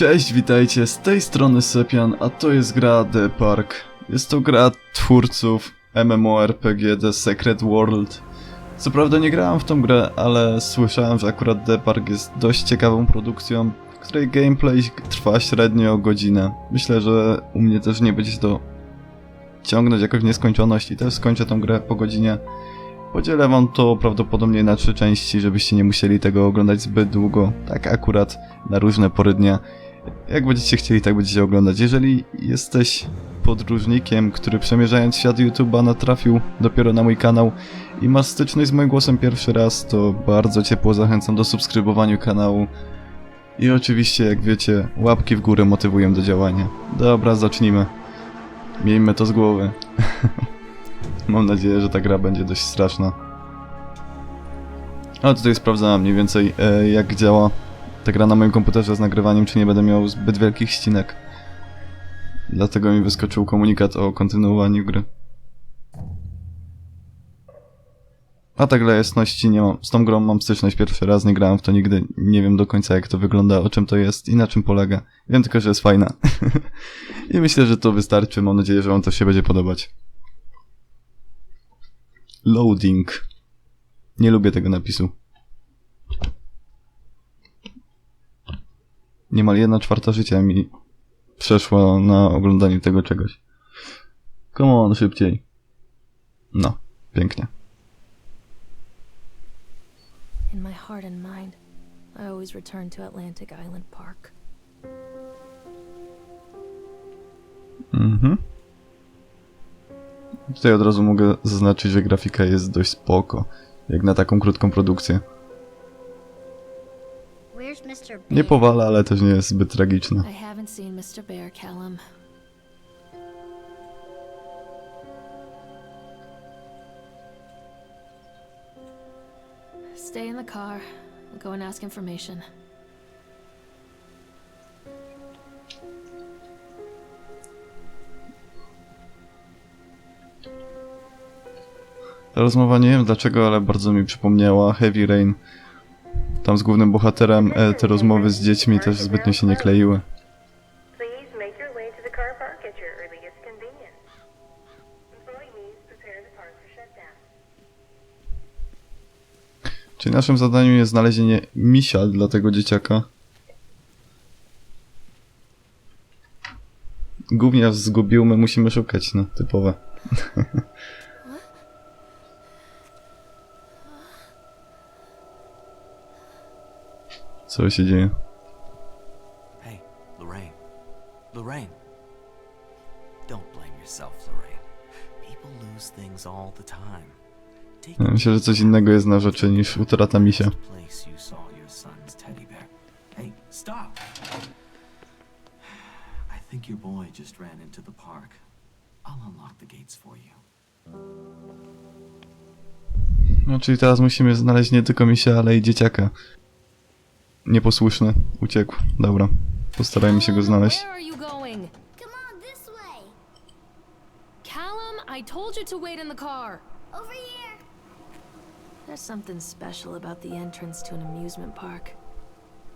Cześć, witajcie, z tej strony Sepian, a to jest gra The Park. Jest to gra twórców MMORPG The Secret World. Co prawda nie grałem w tą grę, ale słyszałem, że akurat The Park jest dość ciekawą produkcją, której gameplay trwa średnio godzinę. Myślę, że u mnie też nie będzie to ciągnąć jakoś w nieskończoność i też skończę tą grę po godzinie. Podzielę wam to prawdopodobnie na 3 części, żebyście nie musieli tego oglądać zbyt długo, tak akurat na różne pory dnia. Jak będziecie chcieli, tak będziecie oglądać. Jeżeli jesteś podróżnikiem, który przemierzając świat YouTube'a natrafił dopiero na mój kanał i masz styczność z moim głosem pierwszy raz, to bardzo ciepło zachęcam do subskrybowania kanału. I oczywiście, jak wiecie, łapki w górę motywują do działania. Dobra, zacznijmy. Miejmy to z głowy. Mam nadzieję, że ta gra będzie dość straszna. A tutaj sprawdzałem mniej więcej jak działa ta gra na moim komputerze z nagrywaniem, czy nie będę miał zbyt wielkich ścinek. Dlatego mi wyskoczył komunikat o kontynuowaniu gry. A tak dla jasności, nie mam, z tą grą mam styczność pierwszy raz, nie grałem w to nigdy, nie wiem do końca jak to wygląda, o czym to jest i na czym polega. Wiem tylko, że jest fajna. I myślę, że to wystarczy, mam nadzieję, że wam to się będzie podobać. Loading. Nie lubię tego napisu. Niemal 1/4 życia mi przeszła na oglądaniu tego czegoś. Come on, szybciej. No, pięknie. In my heart and mind, I always return to Atlantic Island Park. Tutaj od razu mogę zaznaczyć, że grafika jest dość spoko, jak na taką krótką produkcję. Nie powala, ale też nie jest zbyt tragiczna. I haven't seen Mr. Bear, Callum. Stay in the car. We'll go and ask information. Ta rozmowa nie wiem dlaczego, ale bardzo mi przypomniała Heavy Rain. Tam z głównym bohaterem te rozmowy z dziećmi też zbytnio się nie kleiły. Czyli naszym zadaniem jest znalezienie misia dla tego dzieciaka. Gówniarz zgubił, my musimy szukać, no, typowe. Co się dzieje? Hey, Lorraine. Lorraine. Don't blame yourself, Lorraine. People lose things all the time. Ja myślę, że coś innego jest na rzeczy niż utrata misia. Place you saw your son's teddy bear. Hey, stop. I think your boy just ran into the park. I'll unlock the gates for you. No, czyli teraz musimy znaleźć nie tylko misia, ale i dzieciaka. Nieposłuszny. Uciekł. Dobra. Postarajmy się go znaleźć. Where are you going? Come on, this way. Callum, I told you to wait in the car. Over here. There's something special about the entrance to an amusement park.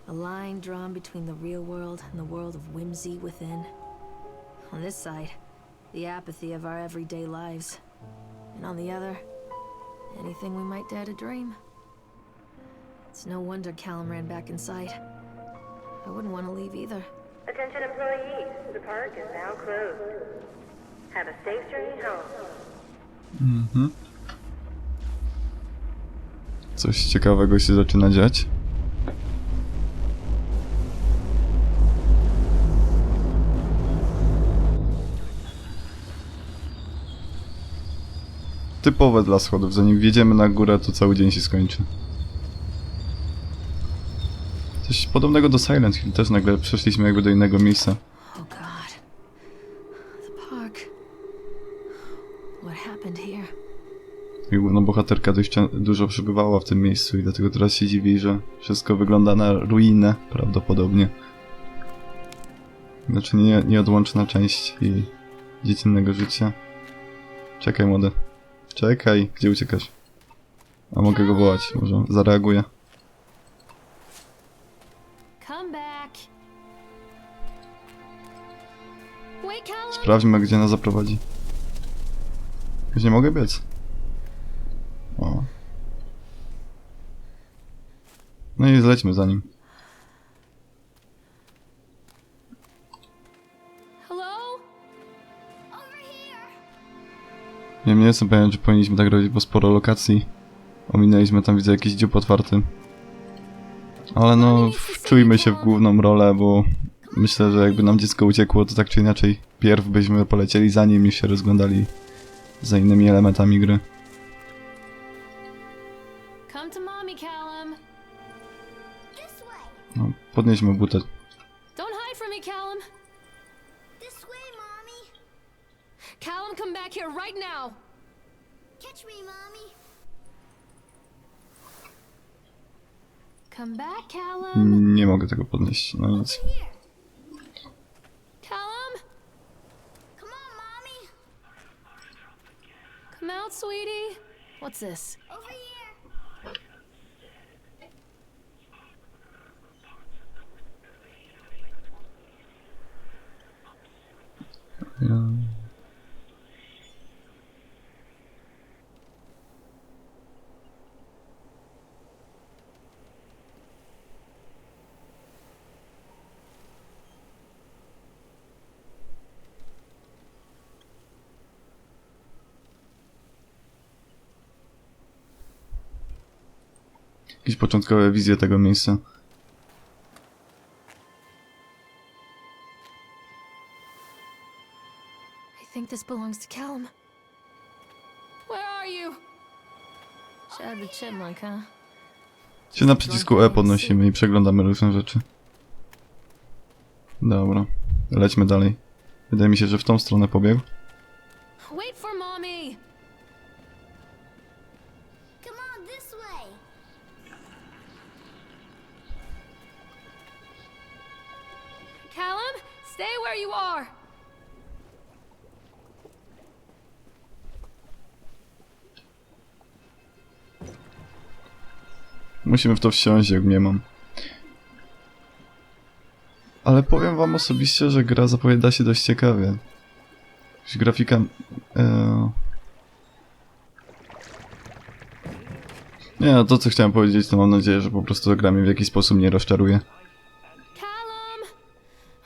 A line drawn between the real world and the world of whimsy within. On this side, the apathy of our everyday lives. And on the other, anything we might dare to dream. It's no wonder Callum ran back inside. I wouldn't want to leave either. Attention employees, the park is now closed. Have a safe journey home. Coś ciekawego się zaczyna dziać. Typowe dla schodów. Zanim wjedziemy na górę, to cały dzień się skończy. Coś podobnego do Silent Hill. Też nagle przeszliśmy jakby do innego miejsca. Oh God. The park. What happened here? I główna bohaterka dość dużo przebywała w tym miejscu i dlatego teraz się dziwi, że wszystko wygląda na ruinę prawdopodobnie. Znaczy nieodłączna część jej dziecinnego życia. Czekaj, młody. Czekaj, gdzie uciekasz? A mogę go wołać, może zareaguje. Come back. Sprawdźmy, gdzie nas zaprowadzi. Już nie mogę biec. O. No i zlećmy za nim. Hello? Ja nie jestem pewien, czy powinniśmy tak robić, bo sporo lokacji. Ominęliśmy tam, widzę, jakiś dziób otwarty. Ale no, wczujmy się w główną rolę, bo myślę, że jakby nam dziecko uciekło, to tak czy inaczej pierw byśmy polecieli za nim, niż się rozglądali za innymi elementami gry. Come to mommy, Callum. This way. No, podnieśmy butę. Don't hide from me, Callum. This way, Mommy. Callum, come back here right now. Catch me, Mommy. Come back, Callum. Nie mogę tego podnieść, no nic. Here. Callum, Come on, Mommy. come out, sweetie. What's this? Over here. Jakieś początkowe wizje tego miejsca. I think this belongs to Callum. Where are you? Chad the chipmunk, huh? Się na przycisku E podnosimy i przeglądamy różne rzeczy. Dobra, lećmy dalej. Wydaje mi się, że w tą stronę pobiegł. Wait for mommy. Come on, this way. Callum, stay where you are. Musimy w to wsiąść, jak nie mam. Ale powiem wam osobiście, że gra zapowiada się dość ciekawie. Jakaś grafika... Nie, no to co chciałem powiedzieć, to mam nadzieję, że po prostu ta gra mnie w jakiś sposób nie rozczaruje. Callum,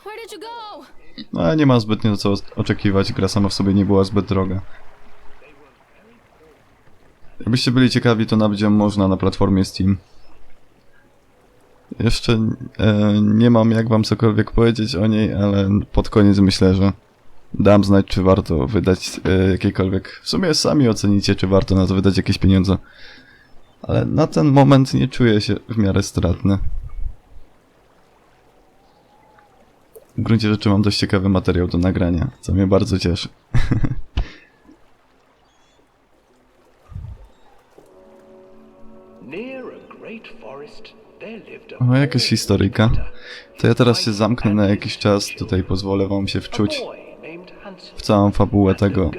where did you go? No ale nie ma zbytnio co oczekiwać, gra sama w sobie nie była zbyt droga. Jakbyście byli ciekawi, to nabyć ją można na platformie Steam. Jeszcze nie mam jak wam cokolwiek powiedzieć o niej, ale pod koniec myślę, że dam znać, czy warto wydać jakiekolwiek... W sumie sami ocenicie, czy warto na to wydać jakieś pieniądze. Ale na ten moment nie czuję się w miarę stratny. W gruncie rzeczy mam dość ciekawy materiał do nagrania, co mnie bardzo cieszy. O, jakaś historyjka. To ja teraz się zamknę na jakiś czas, tutaj pozwolę wam się wczuć w całą fabułę tego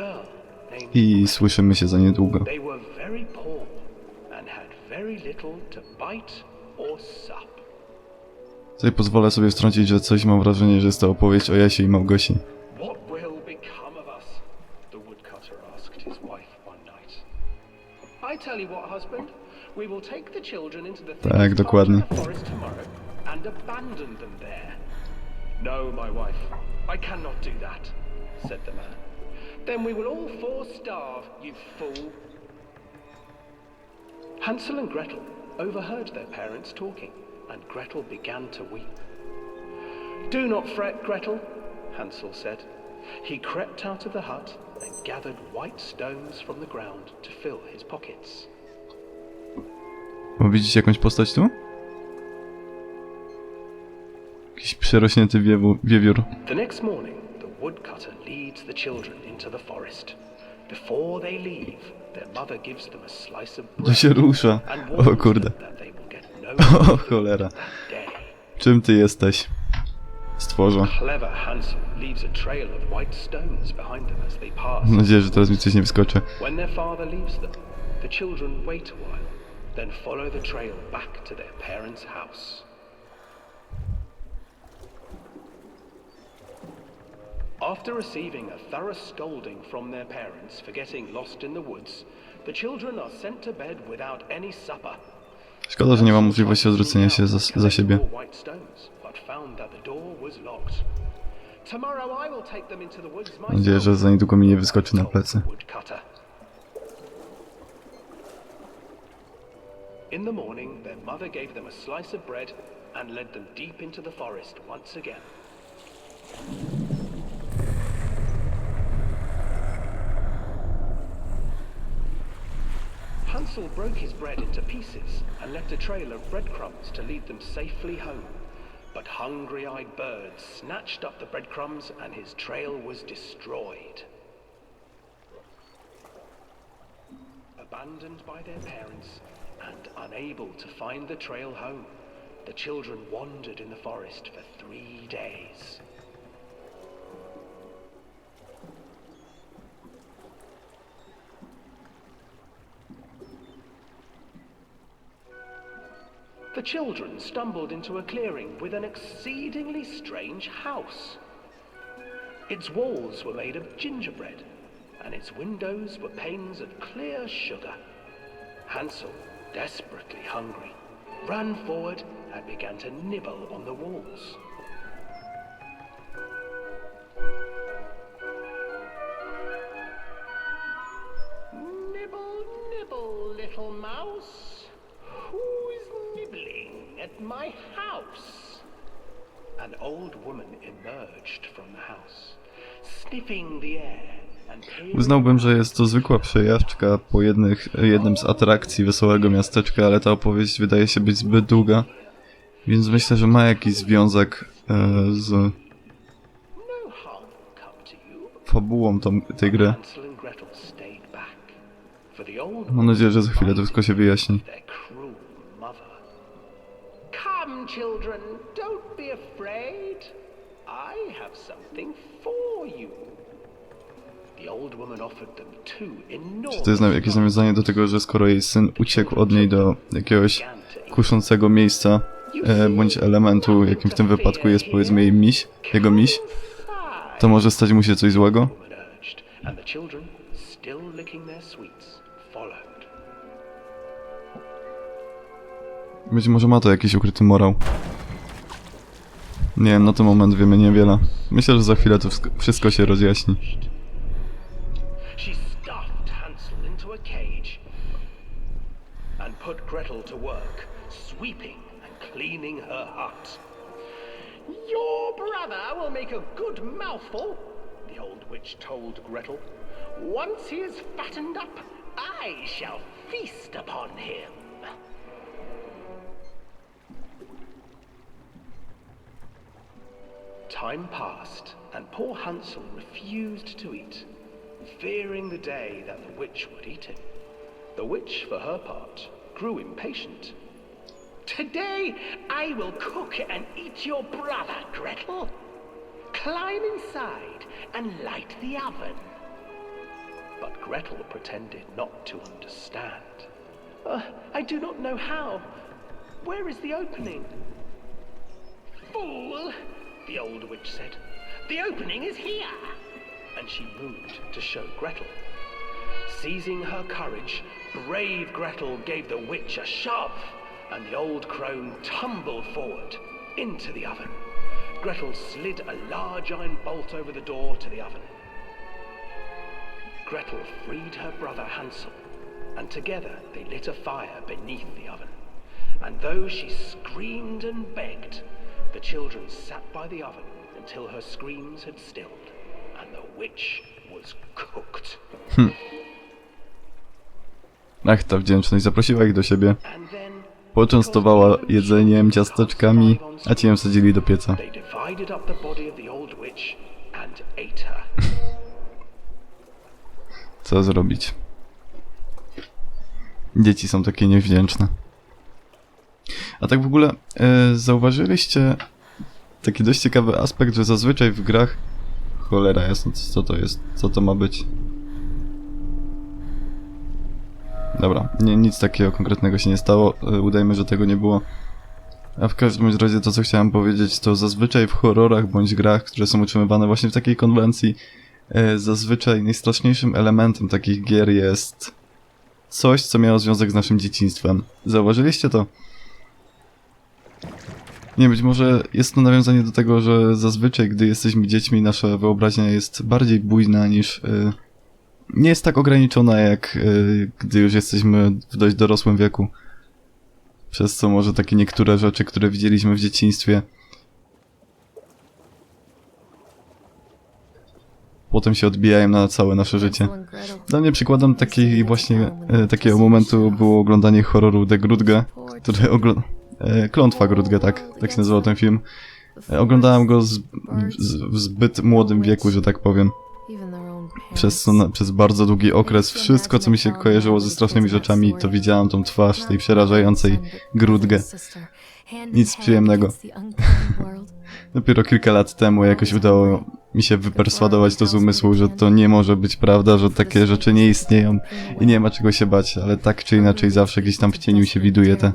i słyszymy się za niedługo. Tutaj pozwolę sobie wtrącić, że coś mam wrażenie, że jest to opowieść o Jasie i Małgosi. Tak, dokładnie. No, my wife, I cannot do that, said the man. Then we will all four starve, you fool. Hansel and Gretel overheard their parents talking, and Gretel began to weep. Do not fret, Gretel, Hansel said. He crept out of the hut and gathered white stones from the ground to fill his pockets. O, widzicie jakąś postać tu? Jakiś przerośnięty wiewiór. The next morning, the woodcutter leads the children into the forest. Before they leave, their mother gives them a slice of To bread się rusza. and O warns kurde. them that they will get no O cholera. that day. Czym ty jesteś? Stworzo. Clever Hansel leaves a trail of white stones behind them as they pass. Mam nadzieję, że teraz mi coś nie wyskoczy. When their father leaves them, the children wait a while, then follow the trail back to their parents' house. After receiving a thorough scolding from their parents for getting lost in the woods, the children are sent to bed without any supper. Szkoda, że nie ma możliwości odwrócenia się za siebie. Mam nadzieję, że za niedługo mi nie wyskoczy na plecy. In the morning, their mother gave them a slice of bread and led them deep into the forest once again. Hansel broke his bread into pieces and left a trail of breadcrumbs to lead them safely home. But hungry-eyed birds snatched up the breadcrumbs and his trail was destroyed. Abandoned by their parents and unable to find the trail home, the children wandered in the forest for 3 days. The children stumbled into a clearing with an exceedingly strange house. Its walls were made of gingerbread, and its windows were panes of clear sugar. Hansel, desperately hungry, ran forward and began to nibble on the walls. Nibble, nibble, little mouse. Who's nibbling at my house? An old woman emerged from the house, sniffing the air and Uznałbym, że jest to zwykła przejażdżka po jednym z atrakcji Wesołego Miasteczka, ale ta opowieść wydaje się być zbyt długa, więc myślę, że ma jakiś związek z fabułą tej gry. Mam nadzieję, że za chwilę to wszystko się wyjaśni. Come, children, don't be afraid. I have something for you. The old woman offered them 2 enormous. Czy to jest jakieś nawiązanie do tego, że skoro jej syn uciekł od niej do jakiegoś kuszącego miejsca, bądź elementu, jakim w tym wypadku jest powiedzmy jej miś, jego miś, to może stać mu się coś złego? Być może ma to jakiś ukryty morał. Nie wiem, na ten moment wiemy niewiele. Myślę, że za chwilę to wszystko się rozjaśni. She stuffed Hansel into a cage and put Gretel to work, sweeping and cleaning her hut. Your brother will make a good mouthful, the old witch told Gretel. Once he is fattened up, I shall feast upon him. Time passed, and poor Hansel refused to eat, fearing the day that the witch would eat him. The witch, for her part, grew impatient. Today I will cook and eat your brother, Gretel. Climb inside and light the oven. But Gretel pretended not to understand. I do not know how. Where is the opening? Fool! The old witch said. The opening is here! And she moved to show Gretel. Seizing her courage, brave Gretel gave the witch a shove, and the old crone tumbled forward into the oven. Gretel slid a large iron bolt over the door to the oven. Gretel freed her brother Hansel, and together they lit a fire beneath the oven. And though she screamed and begged, the children sat by the oven until her screams had stilled, and the witch was cooked. Ach, ta wdzięczność. Zaprosiła ich do siebie, poczęstowała jedzeniem, ciasteczkami, a ci ją wsadzili do pieca. Co zrobić? Dzieci są takie niewdzięczne. A tak w ogóle zauważyliście taki dość ciekawy aspekt, że zazwyczaj w grach... Cholera jasno, co to jest? Co to ma być? Dobra, nic takiego konkretnego się nie stało. Udajmy, że tego nie było. A w każdym razie to, co chciałem powiedzieć, to zazwyczaj w horrorach bądź grach, które są utrzymywane właśnie w takiej konwencji, zazwyczaj najstraszniejszym elementem takich gier jest coś, co miało związek z naszym dzieciństwem. Zauważyliście to? Nie, być może jest to nawiązanie do tego, że zazwyczaj, gdy jesteśmy dziećmi, nasza wyobraźnia jest bardziej bujna niż... nie jest tak ograniczona, jak gdy już jesteśmy w dość dorosłym wieku. Przez co może takie niektóre rzeczy, które widzieliśmy w dzieciństwie, potem się odbijają na całe nasze życie. Dla mnie przykładem takiego momentu było oglądanie horroru The Grudge, który Klątwa Grudge, tak się nazywał ten film. Oglądałem go w zbyt młodym wieku, że tak powiem. Przez bardzo długi okres wszystko, co mi się kojarzyło ze strasznymi rzeczami, to widziałam tą twarz tej przerażającej Grudge. Nic przyjemnego. Dopiero kilka lat temu jakoś udało mi się wyperswadować to z umysłu, że to nie może być prawda, że takie rzeczy nie istnieją i nie ma czego się bać, ale tak czy inaczej zawsze gdzieś tam w cieniu się widuje te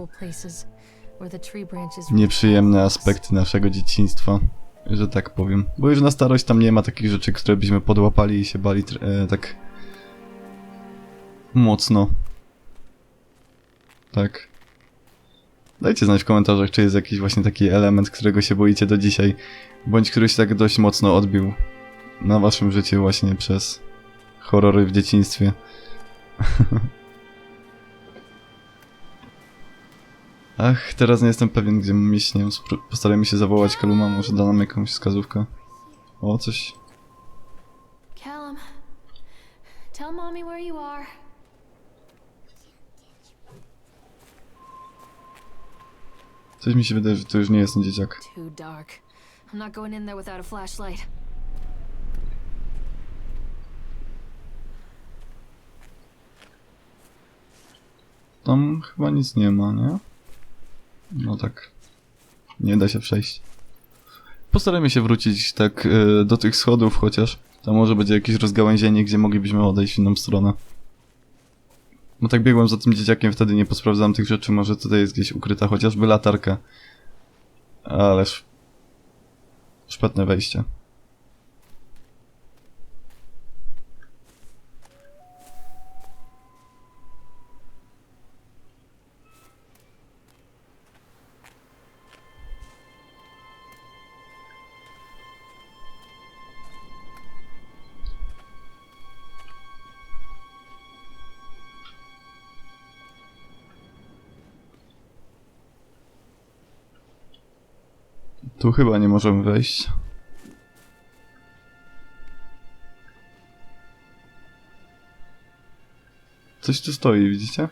nieprzyjemne aspekty naszego dzieciństwa, że tak powiem. Bo już na starość tam nie ma takich rzeczy, które byśmy podłapali i się bali tak mocno. Tak. Dajcie znać w komentarzach, czy jest jakiś właśnie taki element, którego się boicie do dzisiaj, bądź który się tak dość mocno odbił na waszym życiu właśnie przez horrory w dzieciństwie. Ach, teraz nie jestem pewien, gdzie mam iść, nie wiem, postarajmy się zawołać Kaluma, może da nam jakąś wskazówkę. O, coś. Callum, tell mommy where you are. Coś mi się wydaje, że to już nie jest ten dzieciak. Too dark. I'm not going in there without a flashlight. Tam chyba nic nie ma, nie? No tak. Nie da się przejść. Postarajmy się wrócić tak do tych schodów chociaż. Tam może będzie jakieś rozgałęzienie, gdzie moglibyśmy odejść w inną stronę. Bo tak biegłem za tym dzieciakiem, wtedy nie posprawdzałem tych rzeczy. Może tutaj jest gdzieś ukryta chociażby latarka. Ależ... szpetne wejście. Tu chyba nie możemy wejść. Coś tu stoi, widzicie?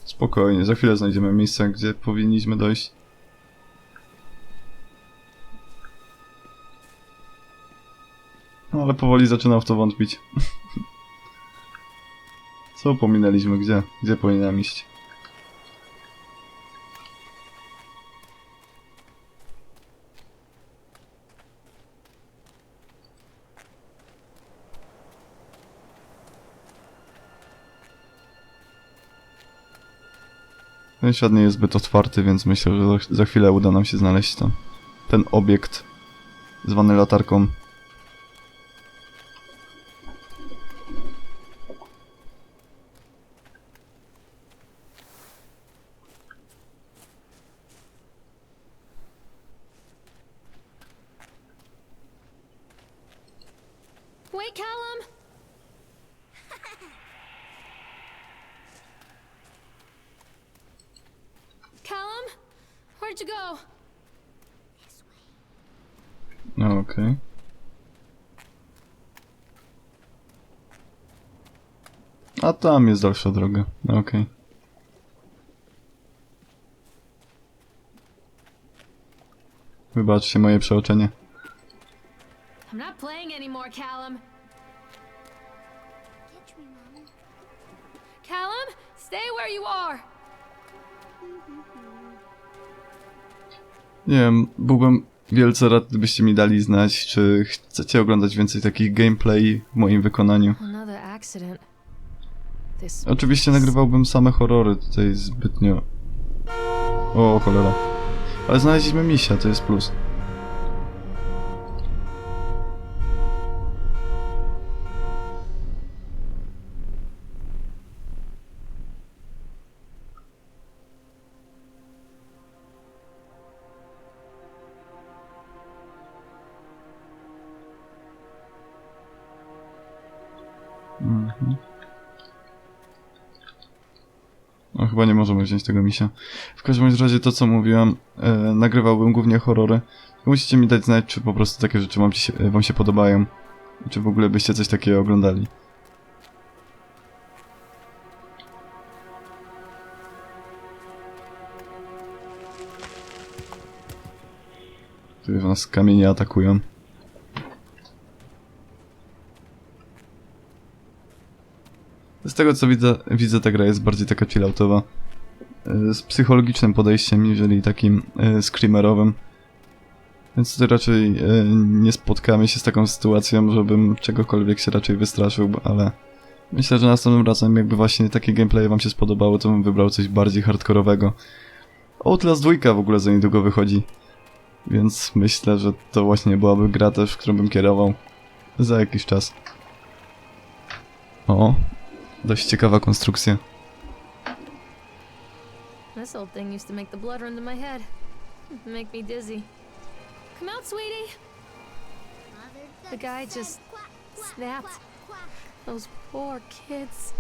Spokojnie, za chwilę znajdziemy miejsce, gdzie powinniśmy dojść. No ale powoli zaczynam w to wątpić. Co pominęliśmy? Gdzie? Gdzie powinienem iść? Ten świat nie jest zbyt otwarty, więc myślę, że za chwilę uda nam się znaleźć ten obiekt zwany latarką. Wait, Callum! Callum? Where'd you go? No, okej. A tam jest dalsza droga. No, okej. Wybaczcie moje przeoczenie. I'm not playing anymore, Callum. Catch me, Mommy. Callum, stay where you are. Nie wiem, byłbym wielce rad, gdybyście mi dali znać, czy chcecie oglądać więcej takich gameplay w moim wykonaniu. Another accident. This Oczywiście nagrywałbym same horrory, tutaj zbytnio... O, cholera. Ale znaleźliśmy misia, to jest plus. No chyba nie możemy wziąć tego misia. W każdym razie to co mówiłam, nagrywałbym głównie horrory. Musicie mi dać znać, czy po prostu takie rzeczy wam się podobają. I czy w ogóle byście coś takiego oglądali. Tu nas kamienie atakują. Z tego co widzę ta gra jest bardziej taka chilloutowa. Z psychologicznym podejściem, jeżeli takim screamerowym. Więc tutaj raczej nie spotkamy się z taką sytuacją, żebym czegokolwiek się raczej wystraszył, ale myślę, że następnym razem jakby właśnie takie gameplaye wam się spodobało, to bym wybrał coś bardziej hardkorowego. Outlast 2 w ogóle za niedługo wychodzi. Więc myślę, że to właśnie byłaby gra też, w którą bym kierował za jakiś czas. O, dość ciekawa konstrukcja. This old thing used to make the blood run to my head. Make me dizzy. Come out, sweetie. Mother The duck guy said just quack, quack, snapped. quack, quack. Those poor kids.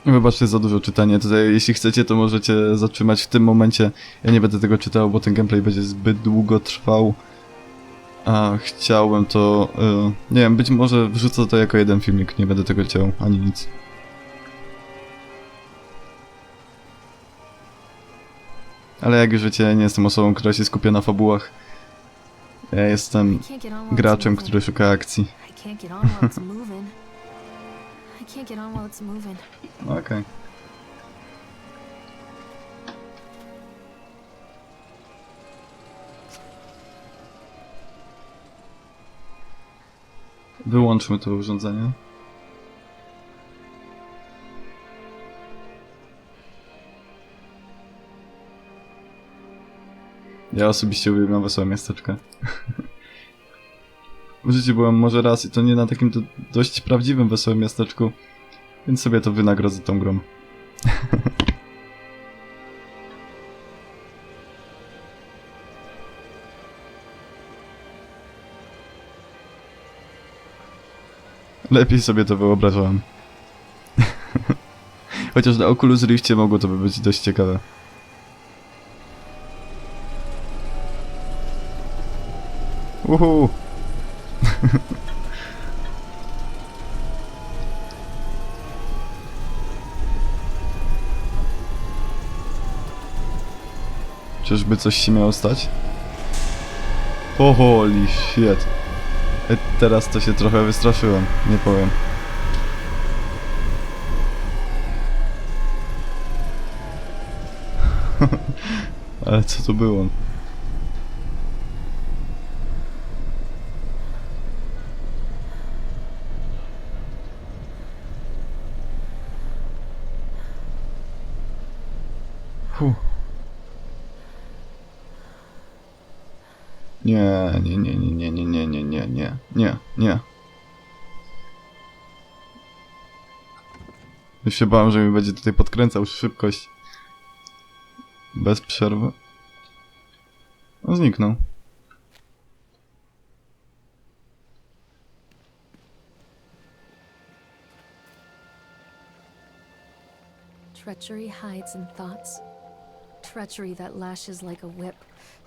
Wybaczcie za dużo czytania tutaj, jeśli chcecie to możecie zatrzymać w tym momencie. Ja nie będę tego czytał, bo ten gameplay będzie zbyt długo trwał. A chciałem to, nie wiem, być może wrzucę to jako jeden filmik, nie będę tego ciął, ani nic. Ale jak już wiecie, ja nie jestem osobą, która się skupia na fabułach. Ja jestem graczem, który szuka akcji. I can't get on while it's moving. I can't get on while it's moving. Okej. Wyłączmy to urządzenie. Ja osobiście uwielbiam wesołe miasteczka. W życiu byłem może raz i to nie na takim dość prawdziwym wesołym miasteczku, więc sobie to wynagrodzę tą grą. Lepiej sobie to wyobrażałem. Chociaż na Oculus Riftie mogło to być dość ciekawe. Uhu! Czyżby coś się miało stać? O holy shit! Teraz to się trochę wystraszyłem, nie powiem. Ale co to było? Nie. Już się bałem, że mi będzie tutaj podkręcał szybkość. Bez przerwy. No, zniknął. Treachery hides in thoughts. Treachery that lashes like a whip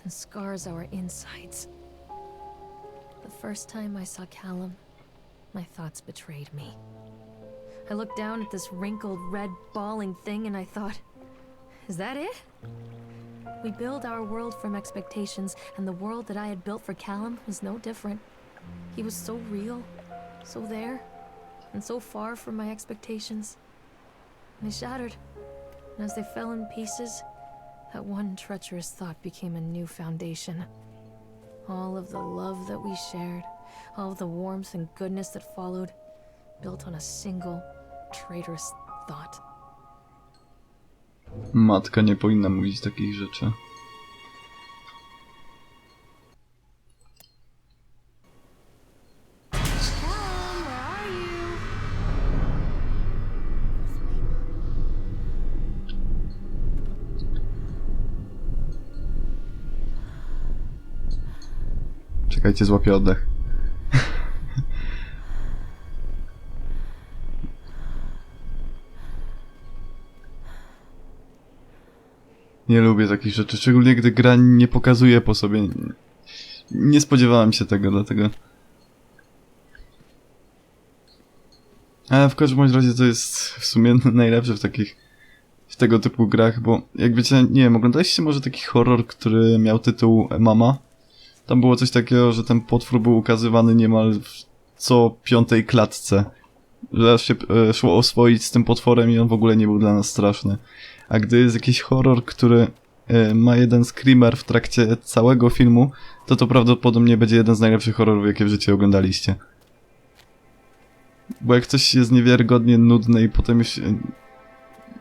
and scars our insides. The first time I saw Callum, my thoughts betrayed me. I looked down at this wrinkled, red, bawling thing and I thought, is that it? We build our world from expectations, and the world that I had built for Callum was no different. He was so real, so there, and so far from my expectations. They shattered, and as they fell in pieces, that one treacherous thought became a new foundation. All of the love that we shared, all of the warmth and goodness that followed, built on a single, traitorous thought. Matka nie powinna mówić takich rzeczy. Callum, where are you? Czekajcie, złapię oddech. Nie lubię takich rzeczy, szczególnie gdy gra nie pokazuje po sobie. Nie spodziewałem się tego, dlatego... Ale w każdym razie to jest w sumie najlepsze w tego typu grach, bo jak wiecie, nie wiem, oglądaliście może taki horror, który miał tytuł Mama? Tam było coś takiego, że ten potwór był ukazywany niemal w co 5. klatce. Że aż się szło oswoić z tym potworem i on w ogóle nie był dla nas straszny. A gdy jest jakiś horror, który ma jeden screamer w trakcie całego filmu, to prawdopodobnie będzie jeden z najlepszych horrorów, jakie w życiu oglądaliście. Bo jak coś jest niewiarygodnie nudne i potem już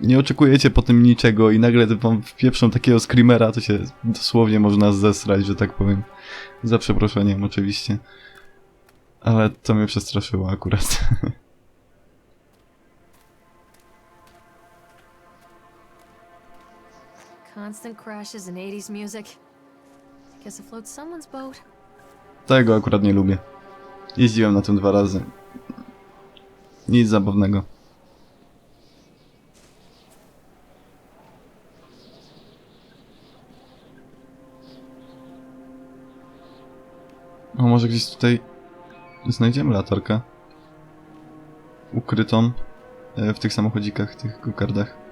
nie oczekujecie po tym niczego i nagle wam wpieprzą takiego screamera, to się dosłownie można zesrać, że tak powiem. Za przeproszeniem oczywiście. Ale to mnie przestraszyło akurat. Constant crashes and 80s music. Guess it floats someone's boat. Tego akurat nie lubię. Jeździłem na tym 2 razy. Nic zabawnego. O, może gdzieś tutaj znajdziemy latarkę. Ukrytą w tych samochodzikach, tych go-kardach.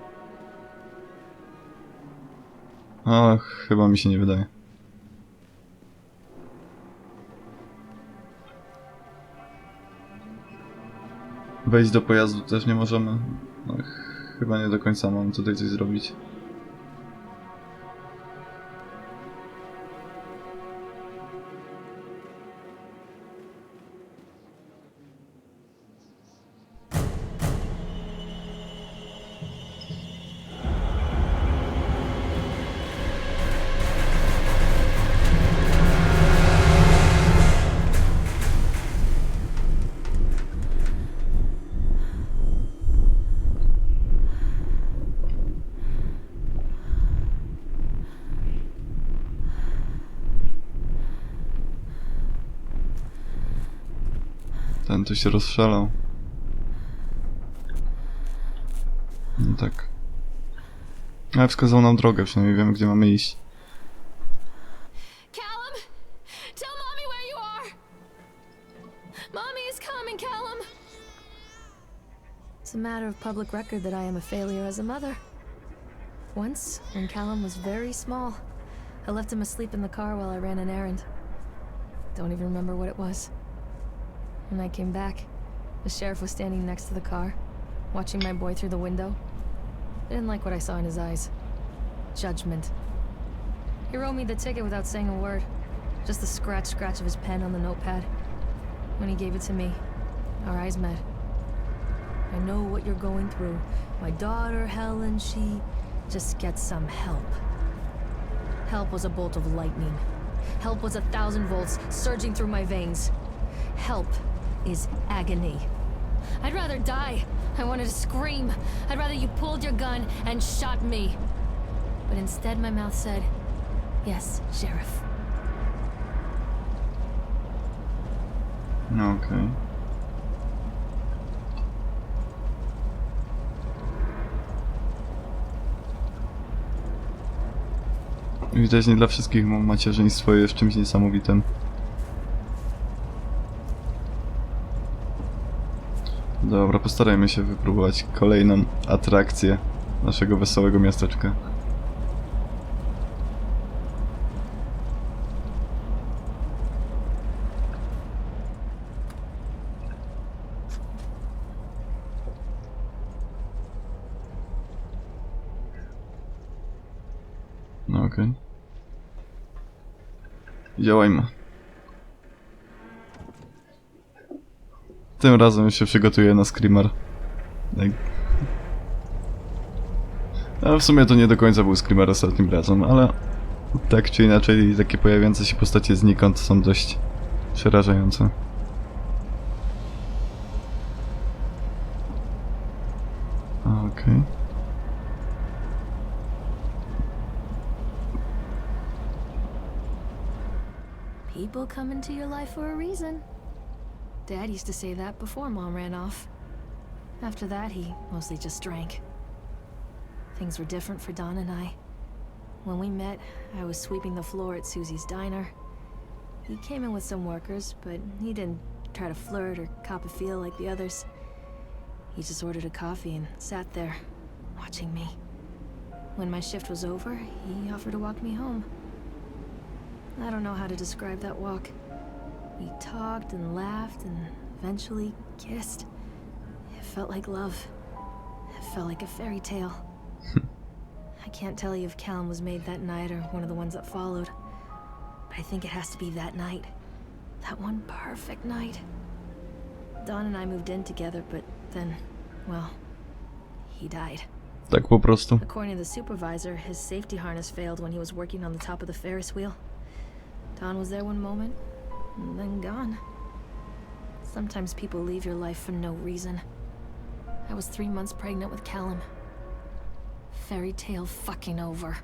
Ach, chyba mi się nie wydaje. Wejść do pojazdu też nie możemy. No, chyba nie do końca mam tutaj coś zrobić. Ten tu się rozszalał. No tak. Ale wskazał nam drogę, przynajmniej wiemy, gdzie mamy iść. Callum! Tell Mommy where you are! Mommy is coming, Callum! It's a matter of public record that I am a failure as a mother. Once, when Callum was very small, I left him asleep in the car while I ran an errand. Don't even remember what it was. When I came back, the sheriff was standing next to the car, watching my boy through the window. I didn't like what I saw in his eyes. Judgment. He wrote me the ticket without saying a word. Just the scratch of his pen on the notepad. When he gave it to me, our eyes met. I know what you're going through. My daughter, Helen, she just gets some help. Help was a bolt of lightning. Help was 1,000 volts surging through my veins. Help is agony. I'd rather die. I wanted to scream. I'd rather you pulled your gun and shot me. But instead my mouth said, yes, Sheriff. No, okej. Widać, nie dla wszystkich macierzyństwo jest czymś niesamowitym. Dobra, postarajmy się wypróbować kolejną atrakcję naszego wesołego miasteczka. No okej. Działajmy. Tym razem się przygotuję na screamer. A w sumie to nie do końca był screamer ostatnim razem, ale tak czy inaczej takie pojawiające się postacie znikąd są dość przerażające. Okej. People come into your life for a reason. Dad used to say that before Mom ran off. After that, he mostly just drank. Things were different for Don and I. When we met, I was sweeping the floor at Susie's diner. He came in with some workers, but he didn't try to flirt or cop a feel like the others. He just ordered a coffee and sat there, watching me. When my shift was over, he offered to walk me home. I don't know how to describe that walk. We talked and laughed and eventually kissed. It felt like love. It felt like a fairy tale. I can't tell you if Callum was made that night or one of the ones that followed. But I think it has to be that night. That one perfect night. Don and I moved in together, but then, well, he died. Tak po prostu. According to the supervisor, his safety harness failed when he was working on the top of the Ferris wheel. Don was there one moment, and then gone. Sometimes people leave your life for no reason. I was 3 months pregnant with Callum. Fairy tale fucking over.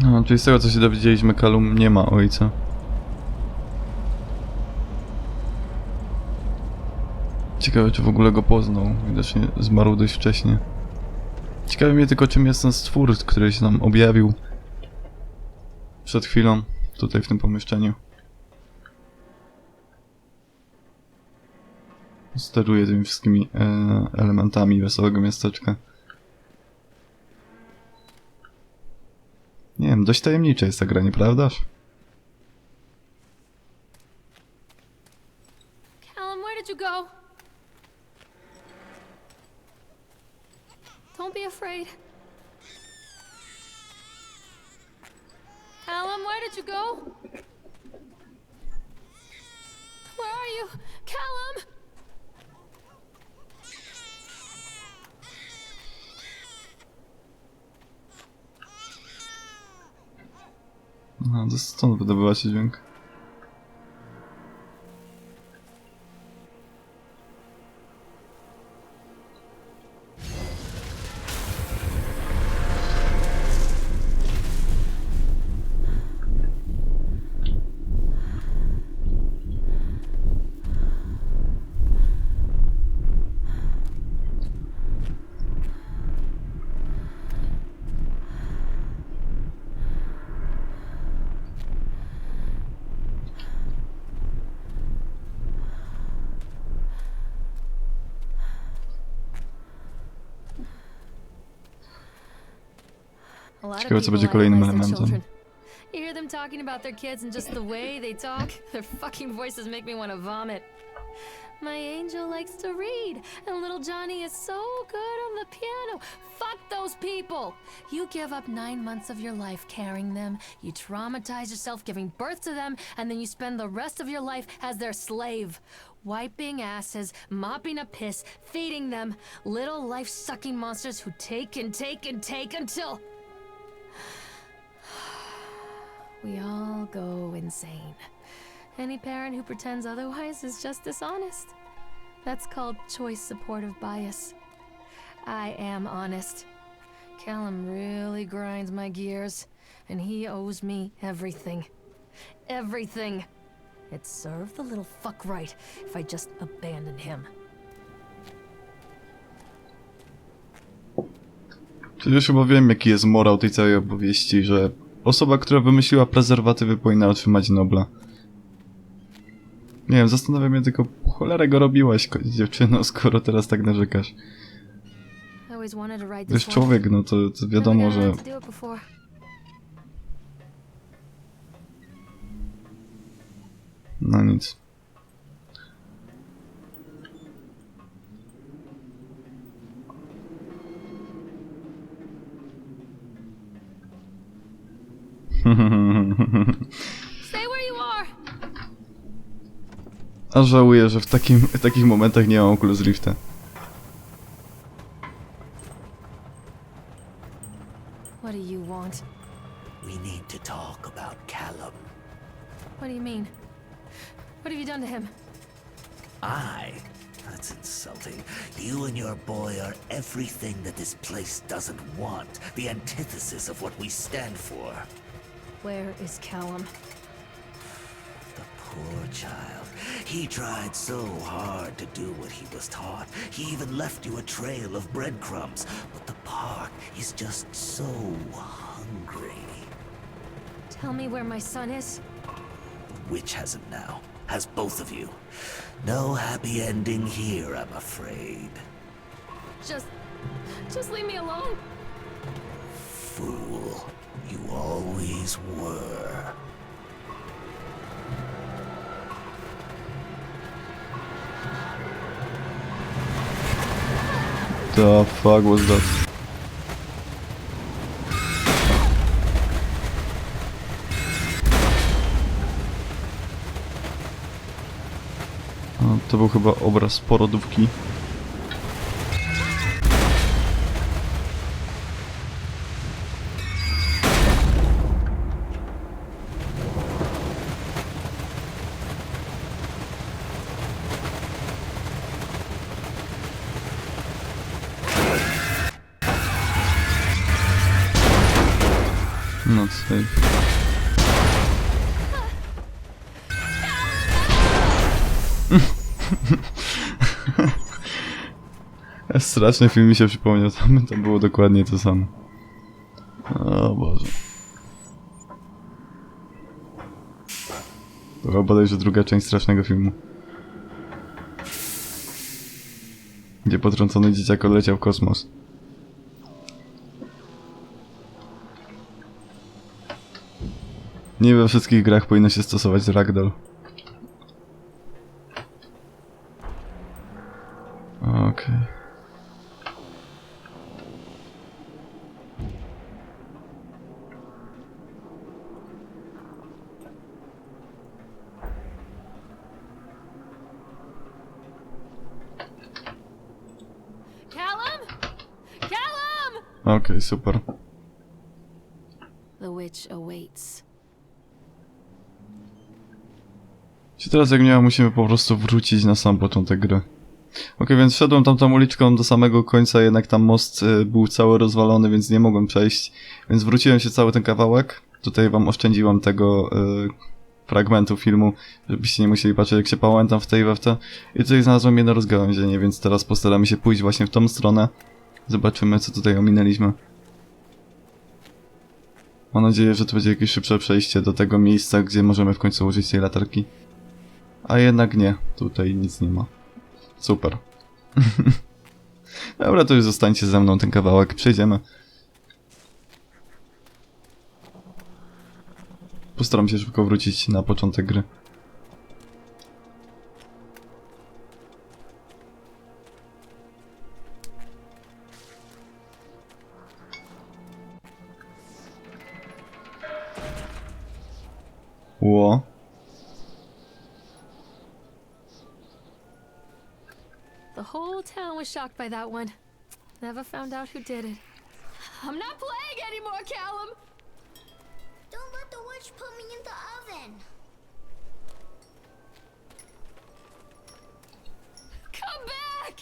No, czyli z tego co się dowiedzieliśmy, Callum nie ma ojca. Ciekawe, czy w ogóle go poznał. Widocznie zmarł dość wcześnie. Ciekawe mnie tylko, czym jest ten stwór, który się nam objawił przed chwilą, tutaj w tym pomieszczeniu. Steruje tymi wszystkimi elementami wesołego miasteczka. Nie wiem, dość tajemnicza jest ta gra, nieprawdaż? Callum, where did you go? Don't be afraid. Callum, where did you go? Where are you? Callum! No, to stąd wydobywa się dźwięk. Ciekawe, co będzie kolejnym elementem. You hear them talking about their kids and just the way they talk? Their fucking voices make me want to vomit. My angel likes to read, and little Johnny is so good on the piano. Fuck those people! You give up 9 months of your life carrying them, you traumatize yourself giving birth to them, and then you spend the rest of your life as their slave. Wiping asses, mopping up piss, feeding them. Little life-sucking monsters who take and take and take until... we all go insane. Any parent who pretends otherwise is just dishonest. That's called choice supportive bias. I am honest. Callum really grinds my gears, and he owes me everything. Everything. It'd serve the little fuck right if I just abandoned him. Przecież chyba wiem, jaki jest morał tej całej opowieści, że osoba, która wymyśliła prezerwatywy, powinna otrzymać Nobla. Nie wiem, zastanawia mnie tylko, po cholerę go robiłaś, dziewczyno, skoro teraz tak narzekasz. I always wanted to write Wiesz, this człowiek, no to wiadomo, że... No nic. Stay where you are. A żałuję, że w takich momentach nie mam Oculus Rifta. What do you want? We need to talk about Callum. What do you mean? What have you done to him? That's insulting. You and your boy are everything that this place doesn't want. The antithesis of what we stand for. Where is Callum? The poor child. He tried so hard to do what he was taught. He even left you a trail of breadcrumbs. But the park is just so hungry. Tell me where my son is. The witch has him now. Has both of you. No happy ending here, I'm afraid. Just leave me alone. Fool. You always were. The fuck was that? No, to był chyba obraz porodówki. No tutaj. Straszny film mi się przypomniał, to było dokładnie to samo. O Boże. To była bodajże druga część strasznego filmu. Gdzie potrącony dzieciak odleciał w kosmos. Nie we wszystkich grach powinno się stosować ragdoll. Okej. Callum? Callum! Okej, super. The witch awaits. Czy teraz jak miałem, musimy po prostu wrócić na sam początek gry. Okej, więc szedłem tamtą uliczką do samego końca, jednak tam most był cały rozwalony, więc nie mogłem przejść. Więc wróciłem się cały ten kawałek. Tutaj wam oszczędziłem tego fragmentu filmu, żebyście nie musieli patrzeć jak się pałętam w tej we w te. I tutaj znalazłem jedno rozgałęzienie, więc teraz postaramy się pójść właśnie w tą stronę. Zobaczymy co tutaj ominęliśmy. Mam nadzieję, że to będzie jakieś szybsze przejście do tego miejsca, gdzie możemy w końcu użyć tej latarki. A jednak nie, tutaj nic nie ma. Super. Dobra, to już zostańcie ze mną ten kawałek, przejdziemy. Postaram się szybko wrócić na początek gry. Ło. The whole town was shocked by that one. Never found out who did it. I'm not playing anymore, Callum! Don't let the witch put me in the oven. Come back!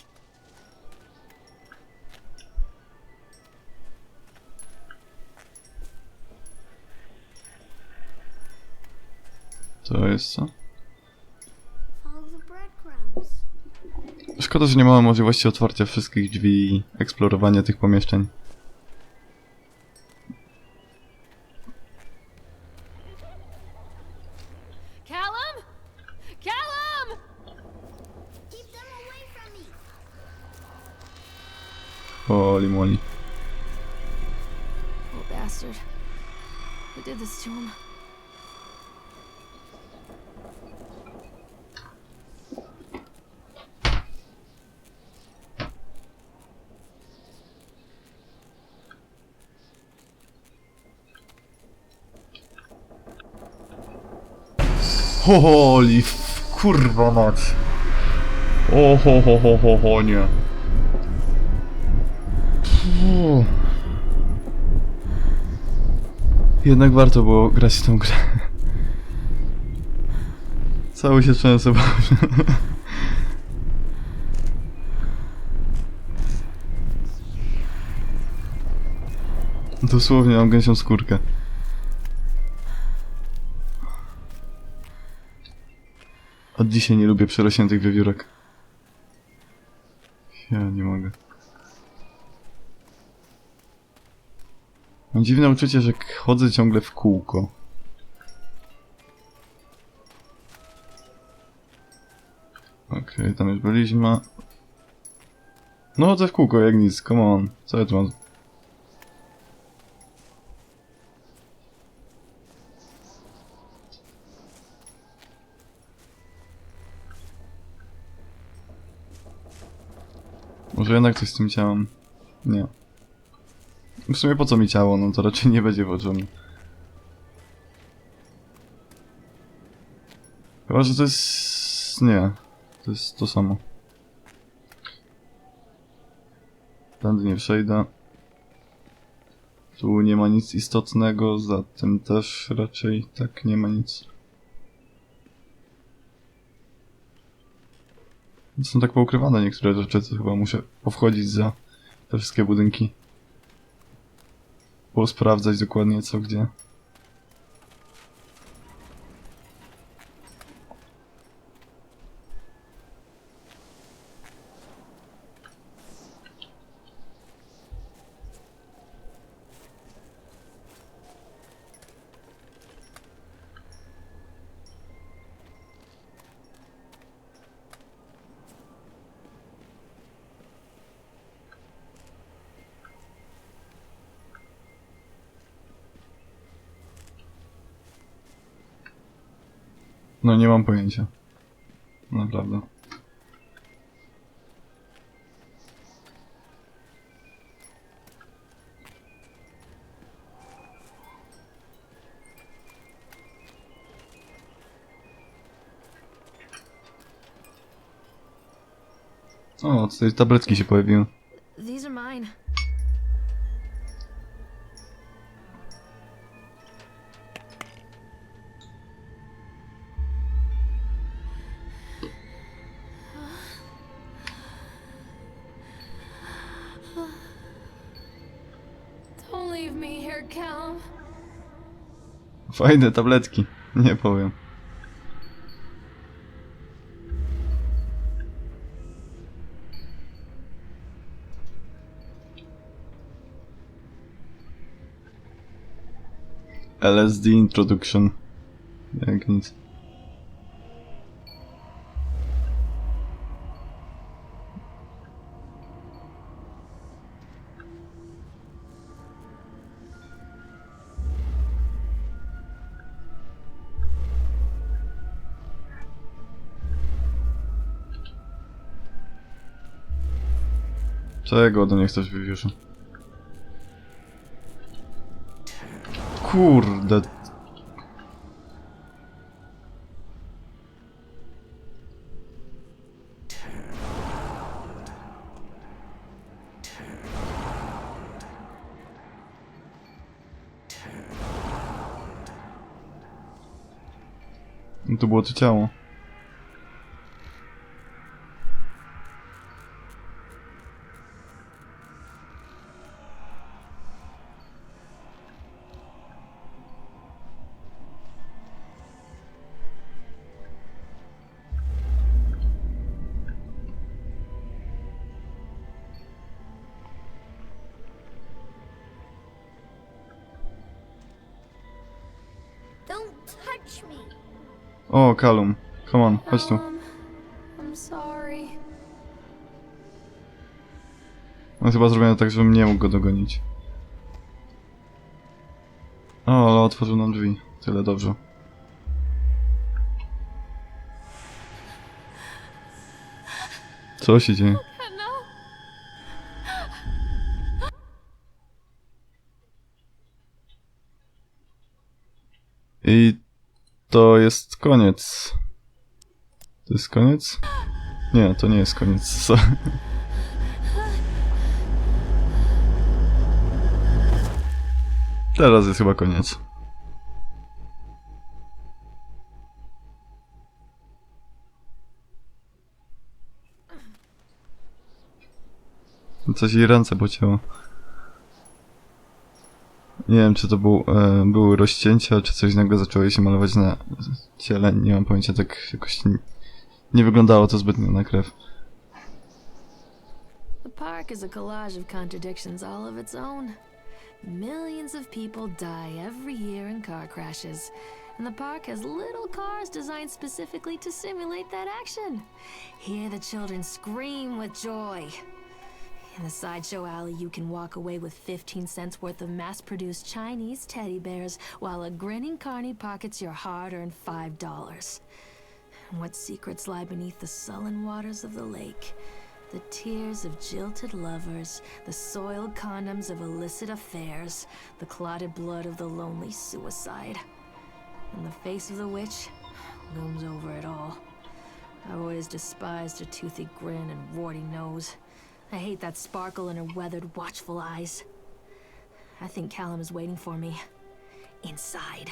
To jest co? Follow the breadcrumbs. Szkoda, że nie mamy możliwości otwarcia wszystkich drzwi i eksplorowania tych pomieszczeń. Callum? Callum! Keep them away from me. Holy moly. Oh, bastard. Who did this to him? Holy kurwa mać. O ho, nie. Jednak warto było grać w tą grę. Cały się często bawię. Dosłownie mam gęsią skórkę. Od dzisiaj nie lubię przerośniętych wiewiórek. Ja nie mogę. Mam dziwne uczucie, że chodzę ciągle w kółko. Okej, tam już byliśmy. No chodzę w kółko jak nic, come on. Co ja tu mam? Może jednak coś z tym ciałem? Nie. W sumie po co mi ciało? No to raczej nie będzie potrzebne. Chyba, że to jest... nie. To jest to samo. Tędy nie przejdę. Tu nie ma nic istotnego, za tym też raczej tak nie ma nic. Są tak poukrywane niektóre rzeczy, co chyba muszę powchodzić za te wszystkie budynki. Sprawdzać dokładnie co gdzie. No nie mam pojęcia. Naprawdę. O, tutaj tabletki się pojawiły. These are mine. Don't leave me here, Callum. Fajne tabletki, nie powiem. LSD Introduction. Jak nic. Czego do nie chcesz wywieźć? Kurde. No to było to ciało. Don't touch me. O, Callum. Come on, chodź tu. I'm sorry. No chyba zrobione tak, żebym nie mógł go dogonić. O, ale otworzył nam drzwi. Tyle dobrze. Co się dzieje? I to jest koniec. To jest koniec? Nie, to nie jest koniec. Teraz jest chyba koniec. Coś jej ręce pocięło. Nie wiem, czy to były rozcięcia, czy coś nagle zaczęło się malować na ciele. Nie mam pojęcia, tak jakoś nie wyglądało to zbytnio na krew. The park is a collage of contradictions all of its own. Millions of people die every year in car crashes, and the park has little cars designed specifically to simulate that action. Hear the children scream with joy. In the sideshow alley, you can walk away with 15 cents worth of mass-produced Chinese teddy bears, while a grinning carny pockets your hard-earned $5. What secrets lie beneath the sullen waters of the lake? The tears of jilted lovers, the soiled condoms of illicit affairs, the clotted blood of the lonely suicide. And the face of the witch looms over it all. I've always despised her toothy grin and warty nose. I hate that sparkle in her weathered, watchful eyes. I think Callum is waiting for me. Inside.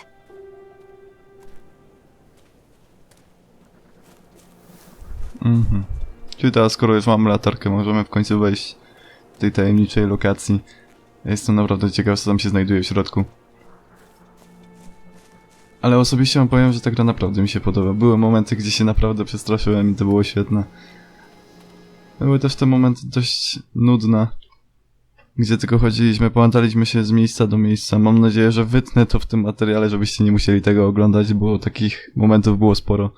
Czyli teraz, skoro już mamy latarkę, możemy w końcu wejść do tej tajemniczej lokacji. Ja jestem naprawdę ciekaw, co tam się znajduje w środku. Ale osobiście wam powiem, że ta gra naprawdę mi się podoba. Były momenty, gdzie się naprawdę przestraszyłem i to było świetne. Były też te momenty dość nudne, gdzie tylko chodziliśmy, pałętaliśmy się z miejsca do miejsca. Mam nadzieję, że wytnę to w tym materiale, żebyście nie musieli tego oglądać, bo takich momentów było sporo.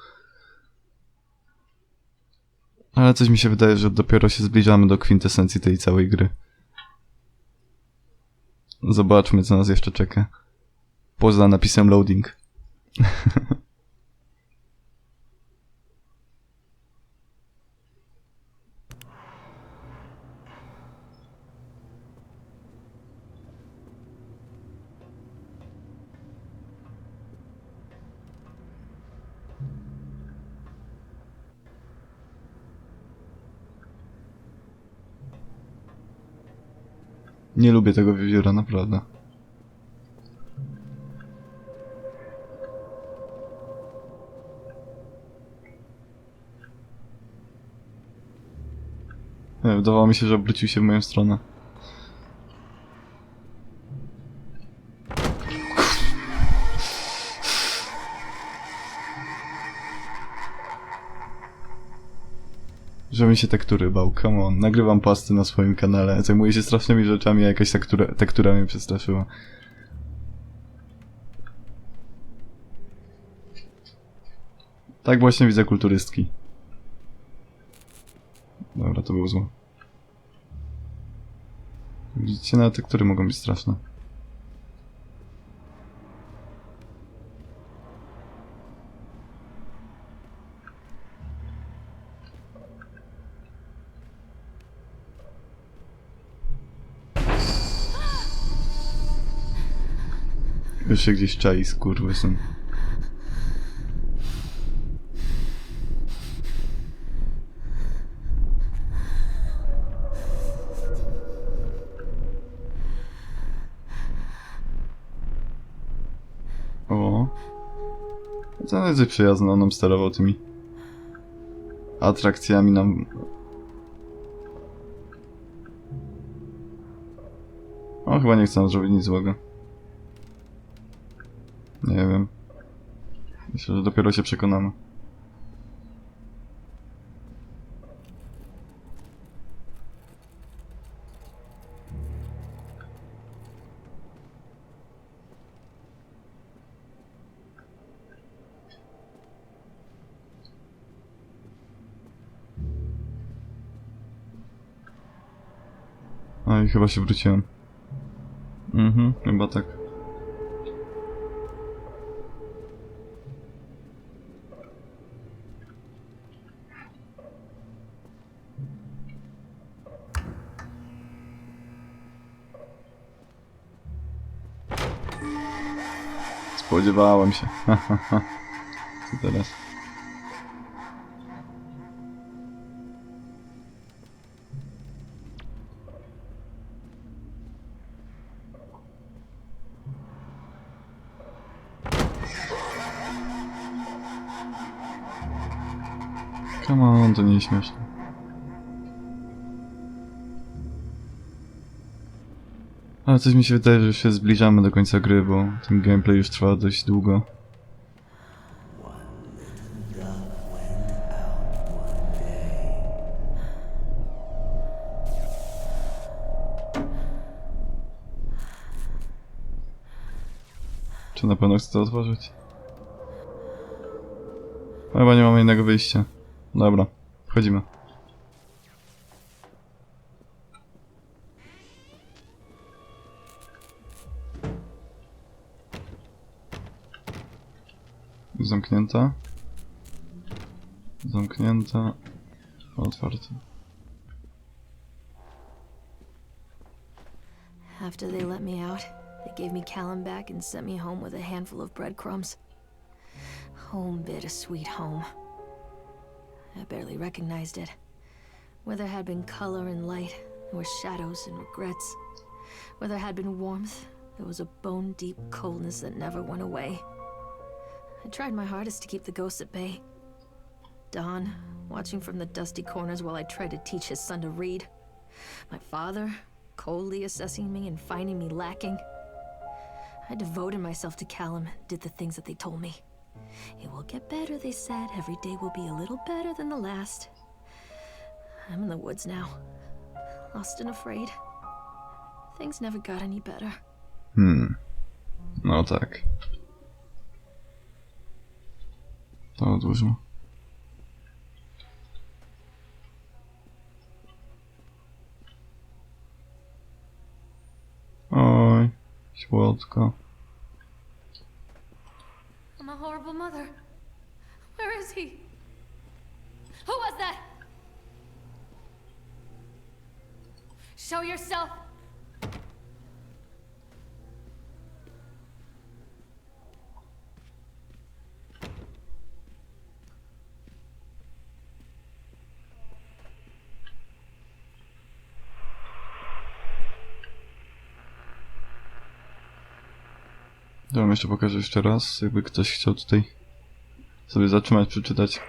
Ale coś mi się wydaje, że dopiero się zbliżamy do kwintesencji tej całej gry. Zobaczmy, co nas jeszcze czeka. Poza napisem loading. Nie lubię tego wiewióra, naprawdę. Nie, wydawało mi się, że obrócił się w moją stronę. Że mi się tektury bał, come on. Nagrywam pasty na swoim kanale, zajmuję się strasznymi rzeczami, a jakaś tektura mnie przestraszyła. Tak właśnie widzę kulturystki. Dobra, to było złe. Widzicie, nawet tektury mogą być straszne. Już się gdzieś czai, skurwysyn. O. To jest przyjazne, on nam sterował tymi atrakcjami nam. O, chyba nie chcę nam zrobić nic złego. Nie wiem. Myślę, że dopiero się przekonamy. A i chyba się wróciłem. Chyba tak. Spodziewałem się. Co teraz? Come on, to nie śmieszne. Ale coś mi się wydaje, że już się zbliżamy do końca gry, bo ten gameplay już trwa dość długo. Czy na pewno chcę to otworzyć? Chyba nie mamy innego wyjścia. Dobra, wchodzimy. Zamknięta. Zamknięta. Otwarta. After they let me out, they gave me Callum back and sent me home with a handful of breadcrumbs. Home, bittersweet home. I barely recognized it. Where there had been color and light, there were shadows and regrets. Where there had been warmth, there was a bone-deep coldness that never went away. I tried my hardest to keep the ghosts at bay. Don, watching from the dusty corners while I tried to teach his son to read. My father, coldly assessing me and finding me lacking. I devoted myself to Callum, did the things that they told me. It will get better, they said. Every day will be a little better than the last. I'm in the woods now, lost and afraid. Things never got any better. No tak. To odłóżmy. Oj, słodko. I'm a horrible mother. Where is he? Who was that? Show yourself. Ja wam jeszcze pokażę jeszcze raz, jakby ktoś chciał tutaj sobie zatrzymać, przeczytać.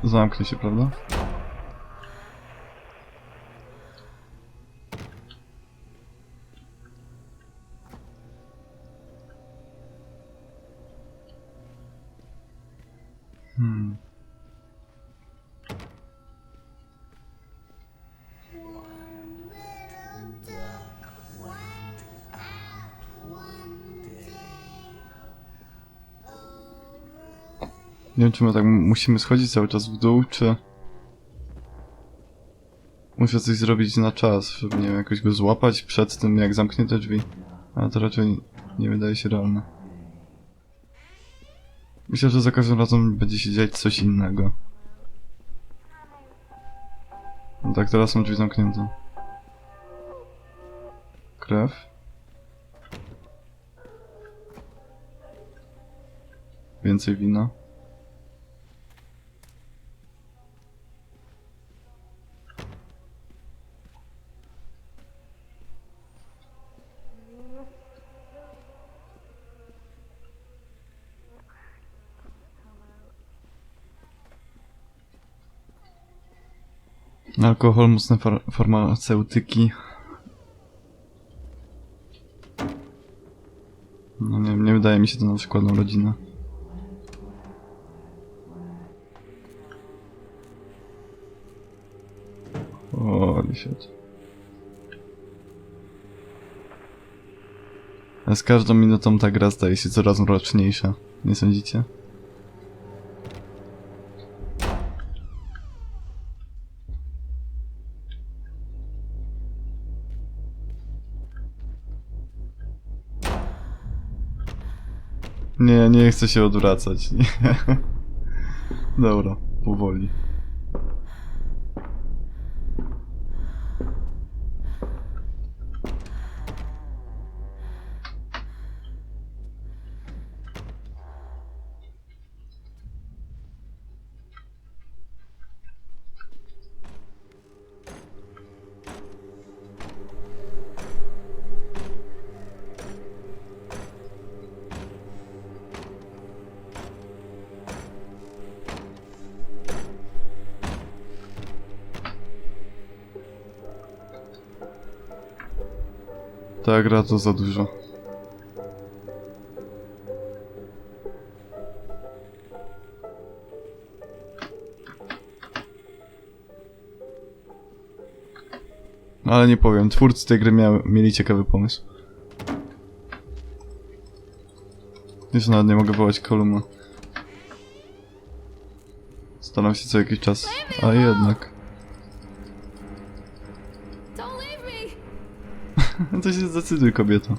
Zamknie się, prawda? Nie wiem, czy my tak musimy schodzić cały czas w dół, czy... Muszę coś zrobić na czas, żeby, nie wiem, jakoś go złapać przed tym, jak zamknie te drzwi. Ale to raczej nie wydaje się realne. Myślę, że za każdym razem będzie się dziać coś innego. No tak, teraz są drzwi zamknięte. Krew. Więcej wina. Alkohol, mocne farmaceutyki. No nie wiem, nie wydaje mi się to na przykład na rodzinę. powoli się. A z każdą minutą ta gra staje się coraz mroczniejsza. Nie sądzicie? Nie, nie chcę się odwracać. Nie. Dobra, powoli. Ta gra to za dużo. Ale nie powiem, twórcy tej gry mieli ciekawy pomysł. Już nawet nie mogę wołać Koluma. Staram się co jakiś czas, a jednak. Don't leave me! To się zdecyduj, kobieto.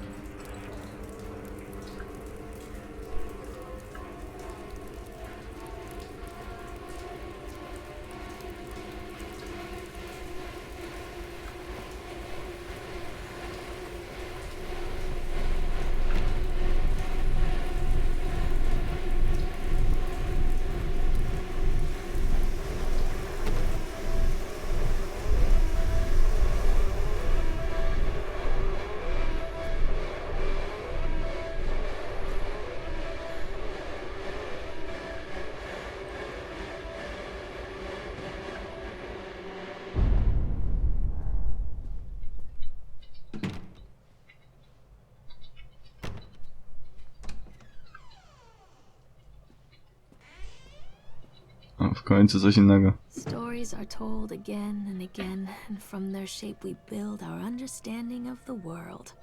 O, w końcu coś innego. Stories are told again and again, and from their shape we build our understanding of the world.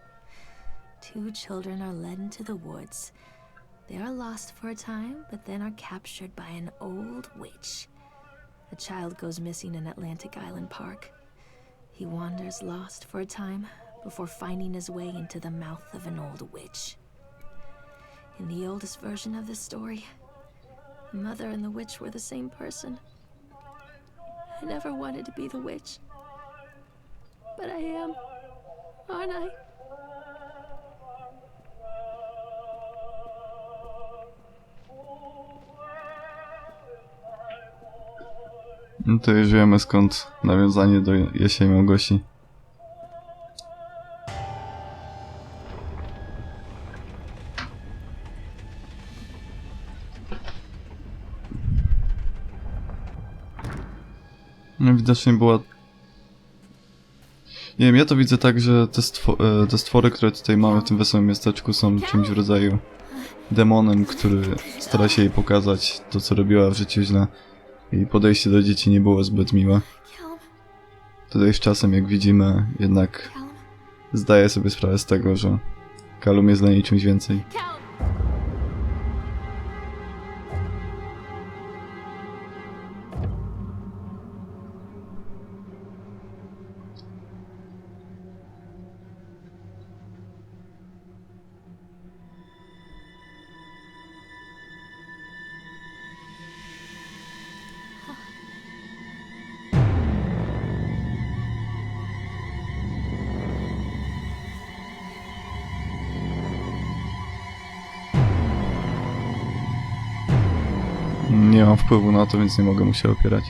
Two children are led into the woods. They are lost for a time, but then are captured by an old witch. A child goes missing in Atlantic Island Park. He wanders lost for a time before finding his way into the mouth of an old witch. In the oldest version of this story, the mother and the witch were the same person. I never wanted to be the witch. But I am, aren't I? No to już wiemy skąd nawiązanie do Jesieni Małgosi. No widocznie była... Nie wiem, ja to widzę tak, że te stwory, które tutaj mamy w tym wesołym miasteczku, są czymś w rodzaju demonem, który stara się jej pokazać to, co robiła w życiu źle. Jej podejście do dzieci nie było zbyt miłe. Tutaj z czasem, jak widzimy, jednak zdaje sobie sprawę z tego, że Kalum jest dla niej czymś więcej. Nie mam wpływu na to, więc nie mogę mu się opierać.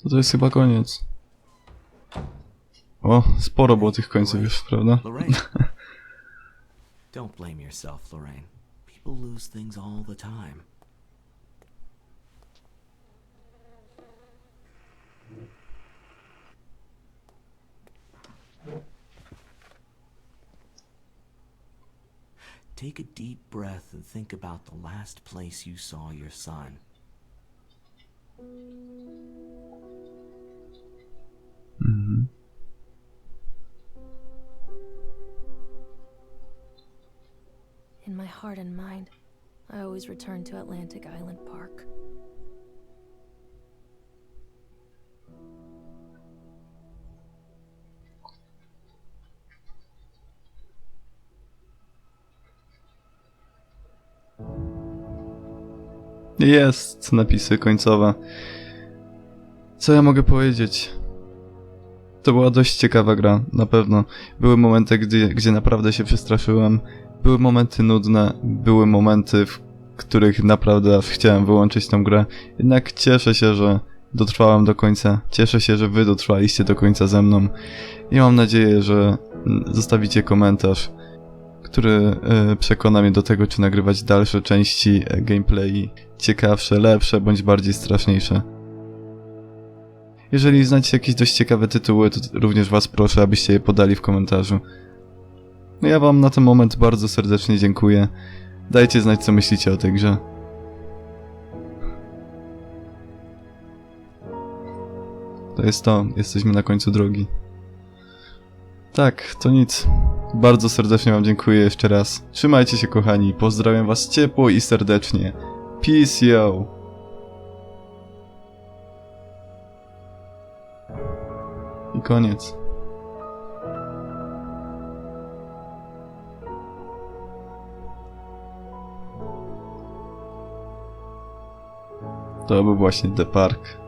To jest chyba koniec. O, sporo było tych końców już, prawda? Lorraine. Don't blame yourself, Lorraine. People lose things all the time. Take a deep breath and think about the last place you saw your son. In my heart and mind, I always return to Atlantic Island Park. Jest, napisy końcowe. Co ja mogę powiedzieć? To była dość ciekawa gra, na pewno. Były momenty, gdzie naprawdę się przestraszyłem. Były momenty nudne, były momenty, w których naprawdę aż chciałem wyłączyć tą grę. Jednak cieszę się, że dotrwałem do końca. Cieszę się, że wy dotrwaliście do końca ze mną. I mam nadzieję, że zostawicie komentarz, który przekona mnie do tego, czy nagrywać dalsze części gameplayi. Ciekawsze, lepsze, bądź bardziej straszniejsze. Jeżeli znacie jakieś dość ciekawe tytuły, to również was proszę, abyście je podali w komentarzu. No ja wam na ten moment bardzo serdecznie dziękuję. Dajcie znać, co myślicie o tej grze. To jest to. Jesteśmy na końcu drogi. Tak, to nic. Bardzo serdecznie wam dziękuję jeszcze raz. Trzymajcie się, kochani. Pozdrawiam was ciepło i serdecznie. Peace, yo! I koniec. To był właśnie The Park.